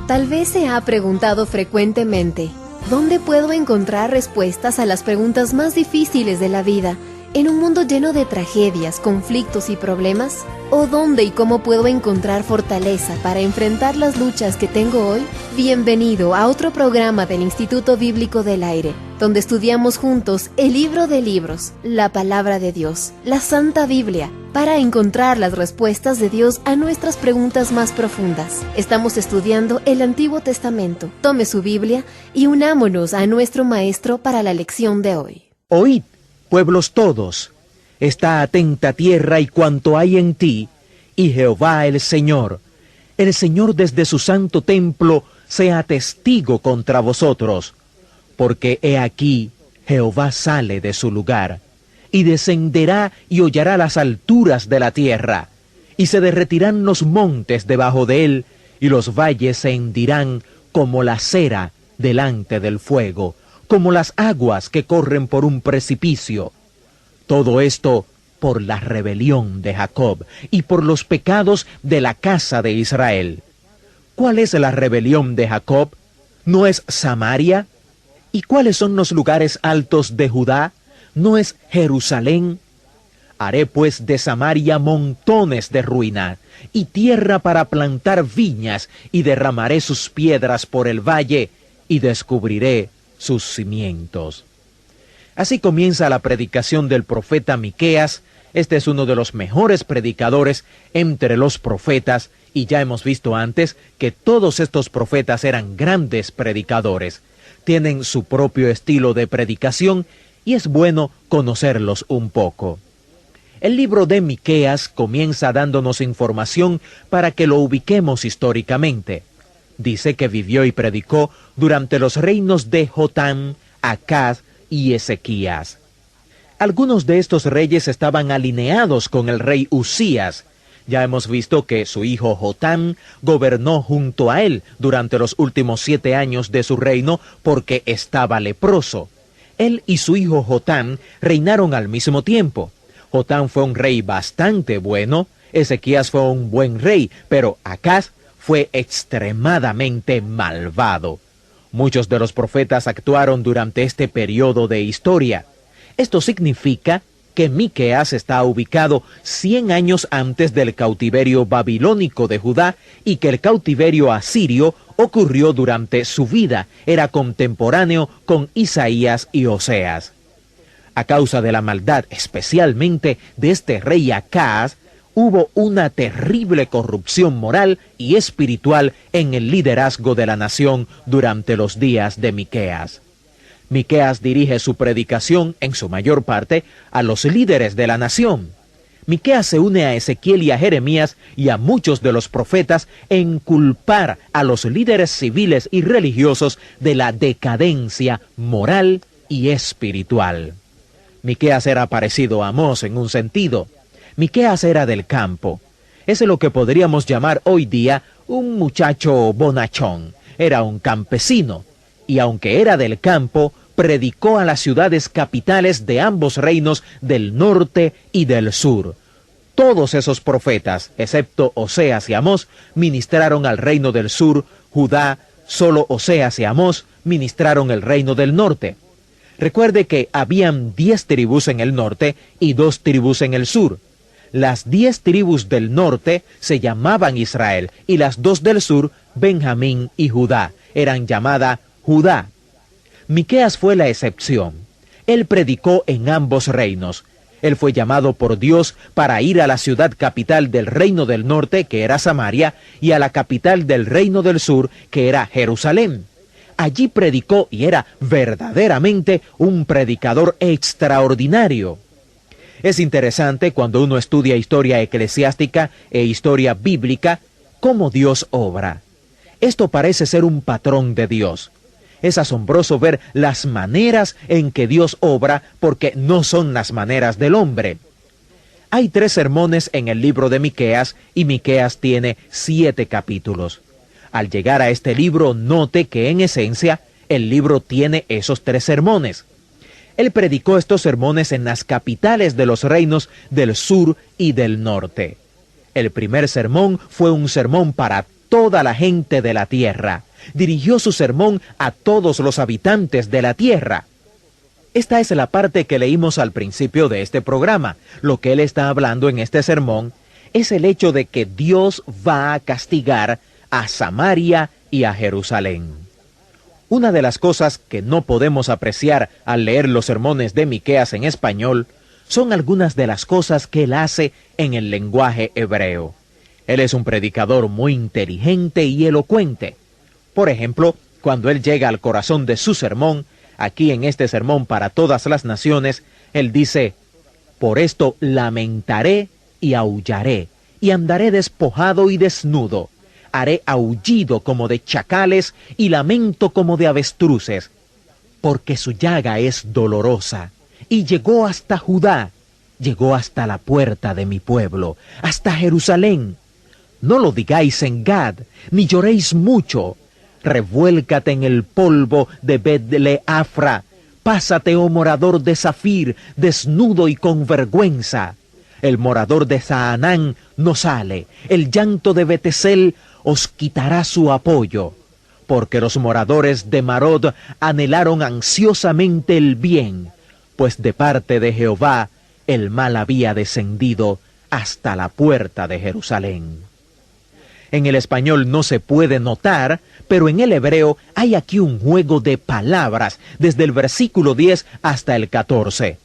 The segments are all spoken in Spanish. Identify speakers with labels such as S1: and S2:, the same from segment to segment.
S1: Tal vez se ha preguntado frecuentemente, ¿dónde puedo encontrar respuestas a las preguntas más difíciles de la vida? ¿En un mundo lleno de tragedias, conflictos y problemas? ¿O dónde y cómo puedo encontrar fortaleza para enfrentar las luchas que tengo hoy? Bienvenido a otro programa del Instituto Bíblico del Aire, donde estudiamos juntos el libro de libros, la palabra de Dios, la Santa Biblia, para encontrar las respuestas de Dios a nuestras preguntas más profundas. Estamos estudiando el Antiguo Testamento. Tome su Biblia y unámonos a nuestro Maestro para la lección de hoy.
S2: Oíd, pueblos todos, está atenta tierra y cuanto hay en ti, y Jehová el Señor desde su santo templo, sea testigo contra vosotros, porque he aquí, Jehová sale de su lugar, y descenderá y hollará las alturas de la tierra, y se derretirán los montes debajo de él, y los valles se hendirán como la cera delante del fuego, como las aguas que corren por un precipicio. Todo esto por la rebelión de Jacob y por los pecados de la casa de Israel. ¿Cuál es la rebelión de Jacob? ¿No es Samaria? ¿Y cuáles son los lugares altos de Judá? ¿No es Jerusalén? Haré pues de Samaria montones de ruina, y tierra para plantar viñas, y derramaré sus piedras por el valle, y descubriré sus cimientos. Así comienza la predicación del profeta Miqueas. Este es uno de los mejores predicadores entre los profetas, y ya hemos visto antes que todos estos profetas eran grandes predicadores. Tienen su propio estilo de predicación, y es bueno conocerlos un poco. El libro de Miqueas comienza dándonos información para que lo ubiquemos históricamente. Dice que vivió y predicó durante los reinos de Jotam, Acaz y Ezequías. Algunos de estos reyes estaban alineados con el rey Usías. Ya hemos visto que su hijo Jotam gobernó junto a él durante los últimos 7 años de su reino porque estaba leproso. Él y su hijo Jotam reinaron al mismo tiempo. Jotam fue un rey bastante bueno, Ezequías fue un buen rey, pero Acaz fue extremadamente malvado. Muchos de los profetas actuaron durante este periodo de historia. Esto significa que Miqueas está ubicado 100 años antes del cautiverio babilónico de Judá y que el cautiverio asirio ocurrió durante su vida. Era contemporáneo con Isaías y Oseas. A causa de la maldad, especialmente de este rey Acaz, hubo una terrible corrupción moral y espiritual en el liderazgo de la nación durante los días de Miqueas. Miqueas dirige su predicación, en su mayor parte, a los líderes de la nación. Miqueas se une a Ezequiel y a Jeremías y a muchos de los profetas en culpar a los líderes civiles y religiosos de la decadencia moral y espiritual. Miqueas era parecido a Amós en un sentido. Miqueas era del campo. Es lo que podríamos llamar hoy día un muchacho bonachón. Era un campesino. Y aunque era del campo, predicó a las ciudades capitales de ambos reinos del norte y del sur. Todos esos profetas, excepto Oseas y Amós, ministraron al reino del sur. Judá, solo Oseas y Amós ministraron el reino del norte. Recuerde que habían 10 tribus en el norte y 2 tribus en el sur. Las 10 tribus del norte se llamaban Israel y las 2 del sur, Benjamín y Judá, eran llamadas Judá. Miqueas fue la excepción. Él predicó en ambos reinos. Él fue llamado por Dios para ir a la ciudad capital del reino del norte, que era Samaria, y a la capital del reino del sur, que era Jerusalén. Allí predicó y era verdaderamente un predicador extraordinario. Es interesante cuando uno estudia historia eclesiástica e historia bíblica, cómo Dios obra. Esto parece ser un patrón de Dios. Es asombroso ver las maneras en que Dios obra porque no son las maneras del hombre. Hay 3 sermones en el libro de Miqueas y Miqueas tiene 7 capítulos. Al llegar a este libro, note que en esencia el libro tiene esos 3 sermones. Él predicó estos sermones en las capitales de los reinos del sur y del norte. El primer sermón fue un sermón para toda la gente de la tierra. Dirigió su sermón a todos los habitantes de la tierra. Esta es la parte que leímos al principio de este programa. Lo que él está hablando en este sermón es el hecho de que Dios va a castigar a Samaria y a Jerusalén. Una de las cosas que no podemos apreciar al leer los sermones de Miqueas en español son algunas de las cosas que él hace en el lenguaje hebreo. Él es un predicador muy inteligente y elocuente. Por ejemplo, cuando él llega al corazón de su sermón, aquí en este sermón para todas las naciones, él dice: por esto lamentaré y aullaré, y andaré despojado y desnudo. Haré aullido como de chacales y lamento como de avestruces, porque su llaga es dolorosa, y llegó hasta Judá, llegó hasta la puerta de mi pueblo, hasta Jerusalén. No lo digáis en Gad, ni lloréis mucho. Revuélcate en el polvo de Bet-le-Afra. Pásate, oh morador de Zafir, desnudo y con vergüenza. El morador de Zaanán no sale. El llanto de Betesel os quitará su apoyo. Porque los moradores de Marod anhelaron ansiosamente el bien, pues de parte de Jehová el mal había descendido hasta la puerta de Jerusalén. En el español no se puede notar, pero en el hebreo hay aquí un juego de palabras, desde el versículo 10 hasta el 14.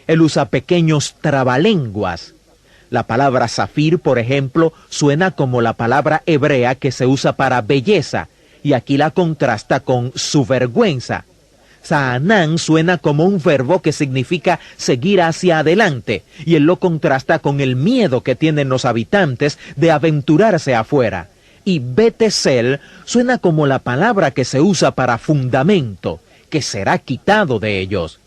S2: Él usa pequeños trabalenguas. La palabra zafir, por ejemplo, suena como la palabra hebrea que se usa para belleza, y aquí la contrasta con su vergüenza. Zaanán suena como un verbo que significa seguir hacia adelante, y él lo contrasta con el miedo que tienen los habitantes de aventurarse afuera. Y Betesel suena como la palabra que se usa para fundamento, que será quitado de ellos.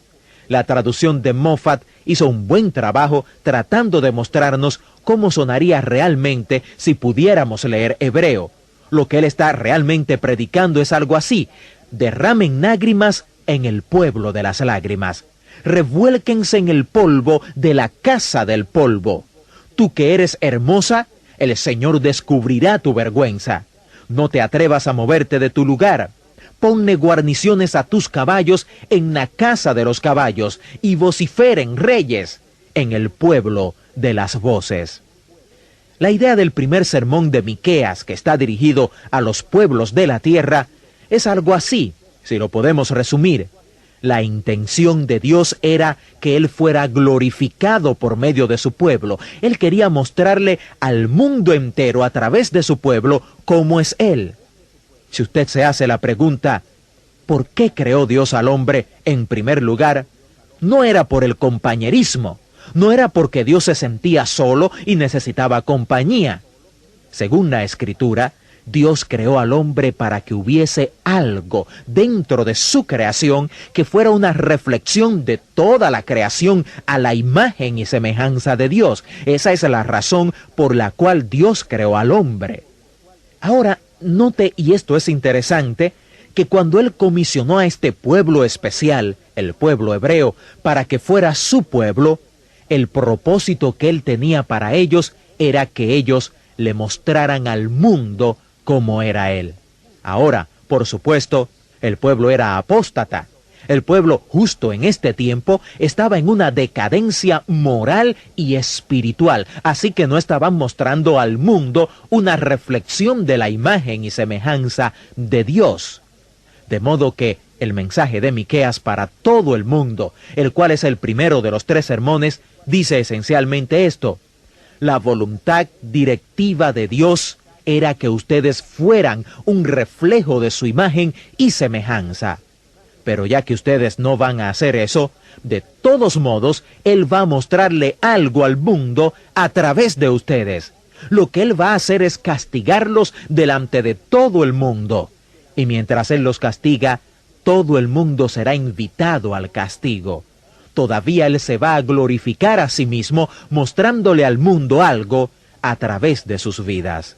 S2: La traducción de Moffat hizo un buen trabajo tratando de mostrarnos cómo sonaría realmente si pudiéramos leer hebreo. Lo que él está realmente predicando es algo así: derramen lágrimas en el pueblo de las lágrimas. Revuélquense en el polvo de la casa del polvo. Tú que eres hermosa, el Señor descubrirá tu vergüenza. No te atrevas a moverte de tu lugar. Ponle guarniciones a tus caballos en la casa de los caballos, y vociferen reyes en el pueblo de las voces. La idea del primer sermón de Miqueas, que está dirigido a los pueblos de la tierra, es algo así, si lo podemos resumir. La intención de Dios era que Él fuera glorificado por medio de su pueblo. Él quería mostrarle al mundo entero a través de su pueblo cómo es Él. Si usted se hace la pregunta, ¿por qué creó Dios al hombre en primer lugar? No era por el compañerismo, no era porque Dios se sentía solo y necesitaba compañía. Según la Escritura, Dios creó al hombre para que hubiese algo dentro de su creación que fuera una reflexión de toda la creación a la imagen y semejanza de Dios. Esa es la razón por la cual Dios creó al hombre. Ahora, note, y esto es interesante, que cuando Él comisionó a este pueblo especial, el pueblo hebreo, para que fuera su pueblo, el propósito que Él tenía para ellos era que ellos le mostraran al mundo cómo era Él. Ahora, por supuesto, el pueblo era apóstata. El pueblo justo en este tiempo estaba en una decadencia moral y espiritual, así que no estaban mostrando al mundo una reflexión de la imagen y semejanza de Dios. De modo que el mensaje de Miqueas para todo el mundo, el cual es el primero de los 3 sermones, dice esencialmente esto: la voluntad directiva de Dios era que ustedes fueran un reflejo de su imagen y semejanza. Pero ya que ustedes no van a hacer eso, de todos modos, Él va a mostrarle algo al mundo a través de ustedes. Lo que Él va a hacer es castigarlos delante de todo el mundo. Y mientras Él los castiga, todo el mundo será invitado al castigo. Todavía Él se va a glorificar a sí mismo, mostrándole al mundo algo a través de sus vidas.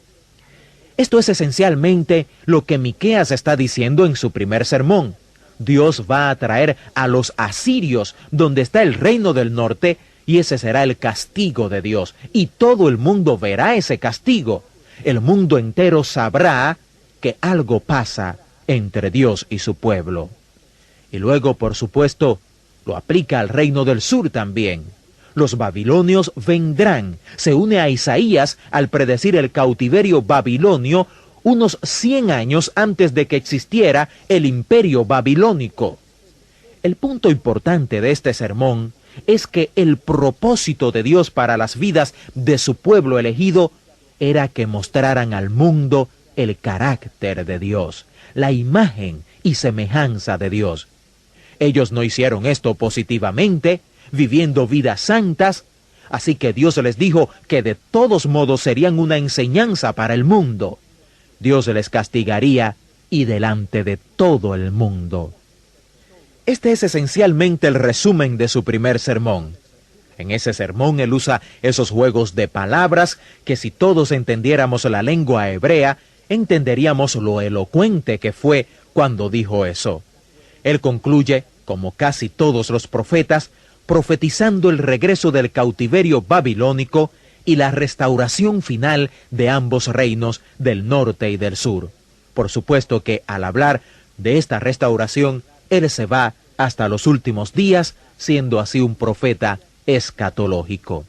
S2: Esto es esencialmente lo que Miqueas está diciendo en su primer sermón. Dios va a traer a los asirios donde está el reino del norte, y ese será el castigo de Dios, y todo el mundo verá ese castigo. el mundo entero sabrá que algo pasa entre Dios y su pueblo. Y luego, por supuesto, lo aplica al reino del sur también. Los babilonios vendrán. Se une a Isaías al predecir el cautiverio babilonio unos 100 años antes de que existiera el imperio babilónico. El punto importante de este sermón es que el propósito de Dios para las vidas de su pueblo elegido era que mostraran al mundo el carácter de Dios, la imagen y semejanza de Dios. Ellos no hicieron esto positivamente, viviendo vidas santas, así que Dios les dijo que de todos modos serían una enseñanza para el mundo. Dios les castigaría y delante de todo el mundo. Este es esencialmente el resumen de su primer sermón. En ese sermón él usa esos juegos de palabras que si todos entendiéramos la lengua hebrea, entenderíamos lo elocuente que fue cuando dijo eso. Él concluye, como casi todos los profetas, profetizando el regreso del cautiverio babilónico y la restauración final de ambos reinos del norte y del sur. Por supuesto que al hablar de esta restauración, él se va hasta los últimos días, siendo así un profeta escatológico.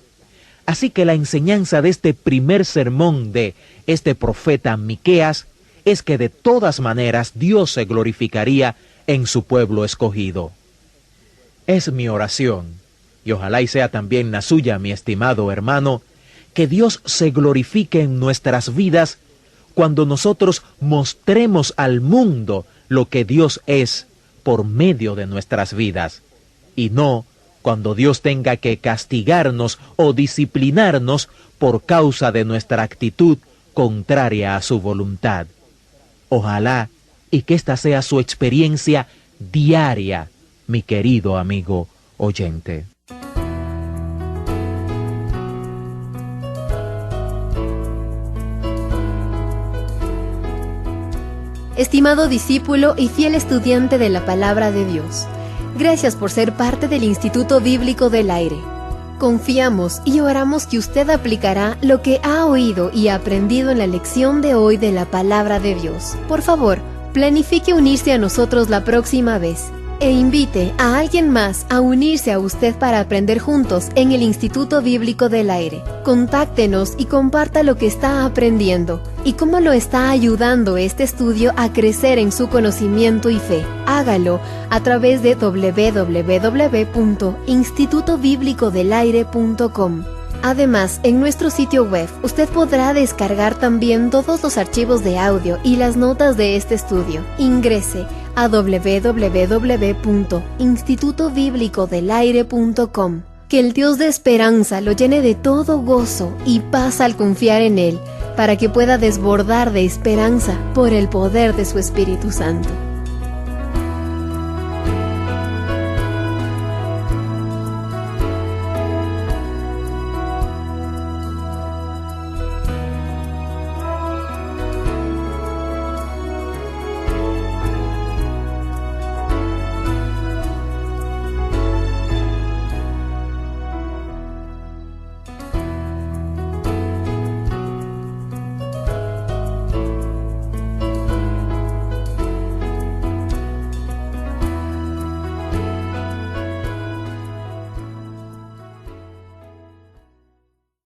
S2: Así que la enseñanza de este primer sermón de este profeta Miqueas es que de todas maneras Dios se glorificaría en su pueblo escogido. Es mi oración, y ojalá y sea también la suya, mi estimado hermano, que Dios se glorifique en nuestras vidas cuando nosotros mostremos al mundo lo que Dios es por medio de nuestras vidas, y no cuando Dios tenga que castigarnos o disciplinarnos por causa de nuestra actitud contraria a su voluntad. Ojalá y que esta sea su experiencia diaria, mi querido amigo oyente.
S1: Estimado discípulo y fiel estudiante de la Palabra de Dios, gracias por ser parte del Instituto Bíblico del Aire. Confiamos y oramos que usted aplicará lo que ha oído y aprendido en la lección de hoy de la Palabra de Dios. Por favor, planifique unirse a nosotros la próxima vez e invite a alguien más a unirse a usted para aprender juntos en el Instituto Bíblico del Aire. Contáctenos y comparta lo que está aprendiendo y cómo lo está ayudando este estudio a crecer en su conocimiento y fe. Hágalo a través de www.institutobiblicodelaire.com. Además, en nuestro sitio web, usted podrá descargar también todos los archivos de audio y las notas de este estudio. Ingrese a www.institutobiblicodelaire.com. Que el Dios de esperanza lo llene de todo gozo y paz al confiar en Él, para que pueda desbordar de esperanza por el poder de su Espíritu Santo.